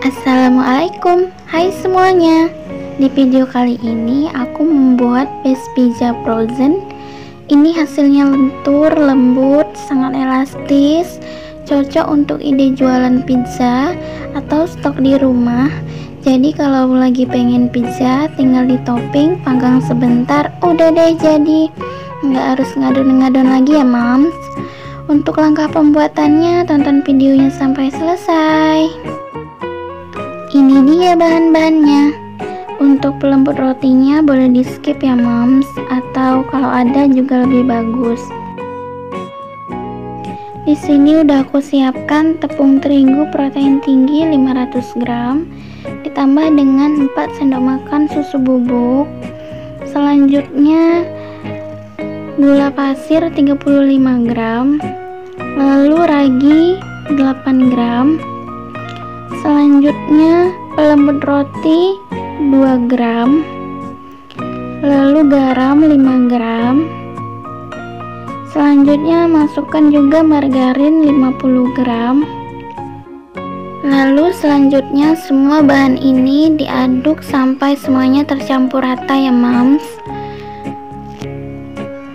Assalamualaikum, hai semuanya. Di video kali ini aku membuat base pizza frozen. Ini hasilnya lentur, lembut, sangat elastis, cocok untuk ide jualan pizza atau stok di rumah. Jadi kalau lagi pengen pizza, tinggal di topping, panggang sebentar, udah deh jadi. Nggak harus ngadon-ngadon lagi ya mams. Untuk langkah pembuatannya, tonton videonya sampai selesai. Ini dia bahan-bahannya. Untuk pelembut rotinya boleh di skip ya mams, atau kalau ada juga lebih bagus. Di sini udah aku siapkan tepung terigu protein tinggi 500 gram, ditambah dengan 4 sendok makan susu bubuk. Selanjutnya gula pasir 35 gram, lalu ragi 8 gram. Selanjutnya pelembut roti 2 gram, lalu garam 5 gram. Selanjutnya masukkan juga margarin 50 gram. Lalu selanjutnya semua bahan ini diaduk sampai semuanya tercampur rata ya mams.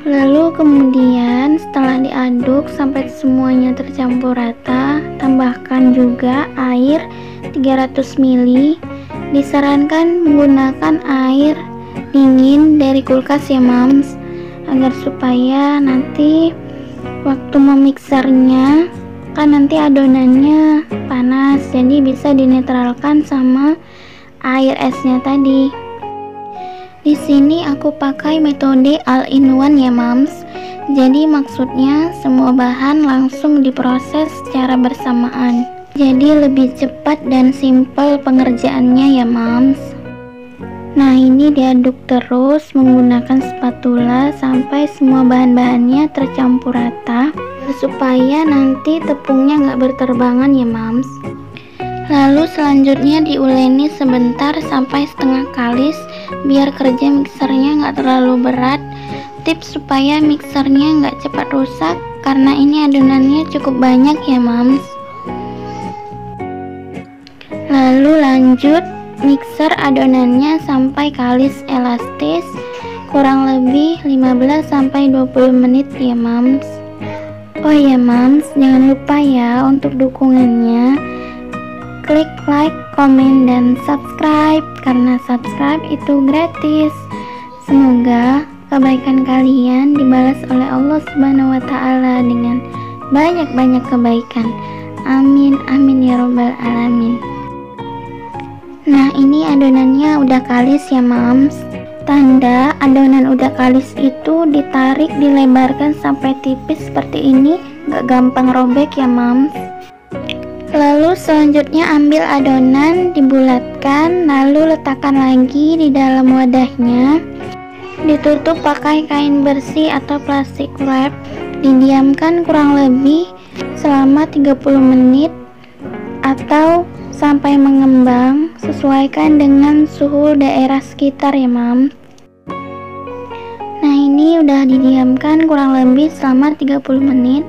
Lalu kemudian setelah diaduk sampai semuanya tercampur rata, tambahkan juga air 300 ml. Disarankan menggunakan air dingin dari kulkas ya mams, agar supaya nanti waktu memixernya kan nanti adonannya panas, jadi bisa dinetralkan sama air esnya tadi. Di sini aku pakai metode all-in-one ya mams. Jadi maksudnya semua bahan langsung diproses secara bersamaan. Jadi lebih cepat dan simpel pengerjaannya ya mams. Nah, ini diaduk terus menggunakan spatula sampai semua bahan-bahannya tercampur rata, supaya nanti tepungnya nggak berterbangan ya mams. Lalu selanjutnya diuleni sebentar sampai setengah kalis, biar kerja mixernya nggak terlalu berat. Tips supaya mixernya nggak cepat rusak, karena ini adonannya cukup banyak ya mams. Lalu lanjut mixer adonannya sampai kalis elastis, kurang lebih 15-20 menit ya mams. Oh ya mams, jangan lupa ya untuk dukungannya. Klik like, komen, dan subscribe, karena subscribe itu gratis. Semoga kebaikan kalian dibalas oleh Allah Subhanahu wa Ta'ala dengan banyak-banyak kebaikan. Amin, amin ya robbal alamin. Nah, ini adonannya udah kalis ya mams. Tanda adonan udah kalis itu ditarik, dilebarkan sampai tipis seperti ini, gak gampang robek ya mams. Lalu selanjutnya ambil adonan, dibulatkan, lalu letakkan lagi di dalam wadahnya. Ditutup pakai kain bersih atau plastik wrap. Didiamkan kurang lebih selama 30 menit atau sampai mengembang. Sesuaikan dengan suhu daerah sekitar ya mam. Nah, ini udah didiamkan kurang lebih selama 30 menit.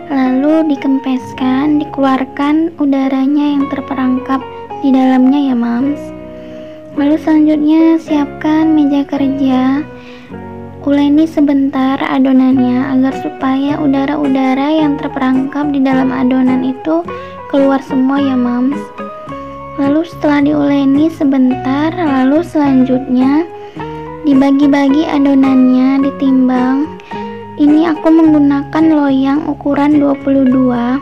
Lalu dikempeskan, dikeluarkan udaranya yang terperangkap di dalamnya ya mams. Lalu selanjutnya siapkan meja kerja. Uleni sebentar adonannya agar supaya udara-udara yang terperangkap di dalam adonan itu keluar semua ya mams. Lalu setelah diuleni sebentar, lalu selanjutnya dibagi-bagi adonannya, ditimbang. Ini aku menggunakan loyang ukuran 22,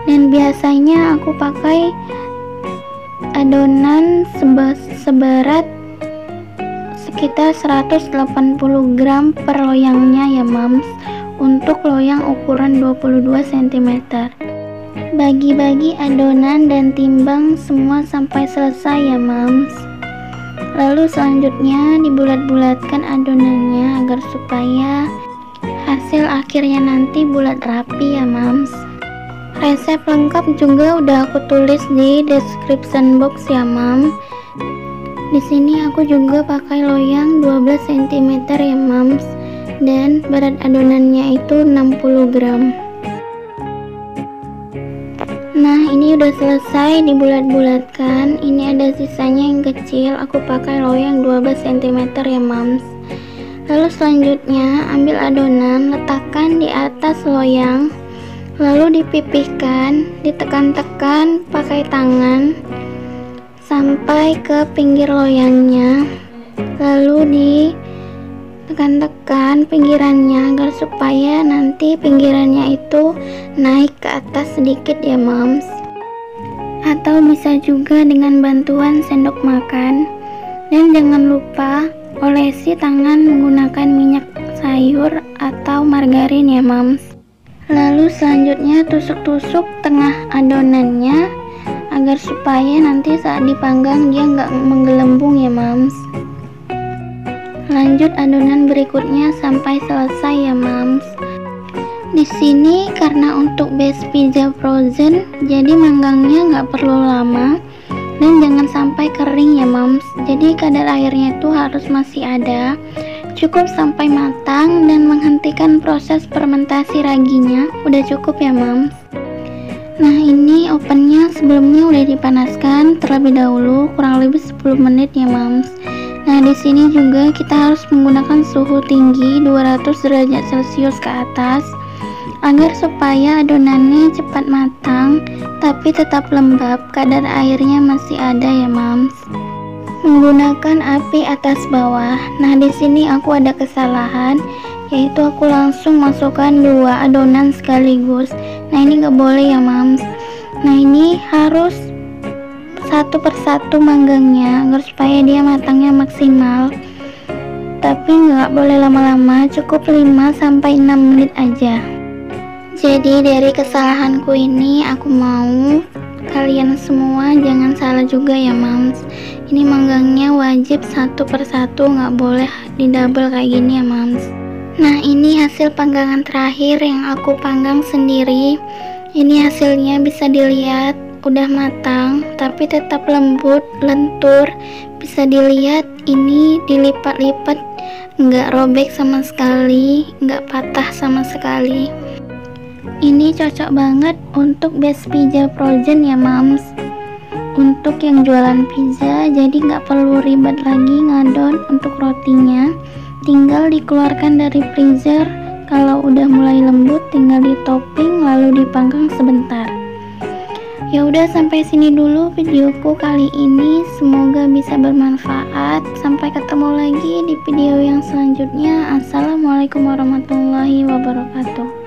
dan biasanya aku pakai adonan seberat sekitar 180 gram per loyangnya ya mams, untuk loyang ukuran 22 cm. Bagi-bagi adonan dan timbang semua sampai selesai ya mams. Lalu selanjutnya dibulat-bulatkan adonannya agar supaya hasil akhirnya nanti bulat rapi ya mams. Resep lengkap juga udah aku tulis di description box ya mam. Di sini aku juga pakai loyang 12 cm ya mams, dan berat adonannya itu 60 gram. Nah, ini udah selesai dibulat-bulatkan. Ini ada sisanya yang kecil. Aku pakai loyang 12 cm ya mams. Lalu selanjutnya ambil adonan, letakkan di atas loyang. Lalu dipipihkan, ditekan-tekan pakai tangan sampai ke pinggir loyangnya. Lalu ditekan-tekan pinggirannya agar supaya nanti pinggirannya itu naik ke atas sedikit ya mams. Atau bisa juga dengan bantuan sendok makan. Dan jangan lupa olesi tangan menggunakan minyak sayur atau margarin ya mams. Lalu selanjutnya tusuk-tusuk tengah adonannya agar supaya nanti saat dipanggang dia nggak menggelembung ya mams. Lanjut adonan berikutnya sampai selesai ya mams. Di sini karena untuk base pizza frozen, jadi manggangnya nggak perlu lama dan jangan sampai kering ya mams. Jadi kadar airnya itu harus masih ada. Cukup sampai matang dan menghentikan proses fermentasi raginya. Udah cukup ya mams. Nah, ini ovennya sebelumnya udah dipanaskan terlebih dahulu kurang lebih 10 menit ya mams. Nah, di sini juga kita harus menggunakan suhu tinggi 200 derajat Celcius ke atas agar supaya adonannya cepat matang tapi tetap lembab, kadar airnya masih ada ya mams. Menggunakan api atas bawah. Nah, di sini aku ada kesalahan, yaitu aku langsung masukkan 2 adonan sekaligus. Nah, ini nggak boleh ya mams. Nah, ini harus satu persatu manggangnya agar supaya dia matangnya maksimal. Tapi nggak boleh lama-lama, cukup 5-6 menit aja. Jadi dari kesalahanku ini aku mau kalian semua jangan salah juga ya mams. Ini manggangnya wajib satu persatu, nggak boleh di double kayak gini ya mams. Nah, ini hasil panggangan terakhir yang aku panggang sendiri. Ini hasilnya bisa dilihat udah matang tapi tetap lembut, lentur. Bisa dilihat ini dilipat-lipat, nggak robek sama sekali, nggak patah sama sekali. Ini cocok banget untuk base pizza frozen ya mams. Untuk yang jualan pizza, jadi nggak perlu ribet lagi ngadon untuk rotinya. Tinggal dikeluarkan dari freezer. Kalau udah mulai lembut, tinggal ditopping lalu dipanggang sebentar. Ya udah, sampai sini dulu videoku kali ini. Semoga bisa bermanfaat. Sampai ketemu lagi di video yang selanjutnya. Assalamualaikum warahmatullahi wabarakatuh.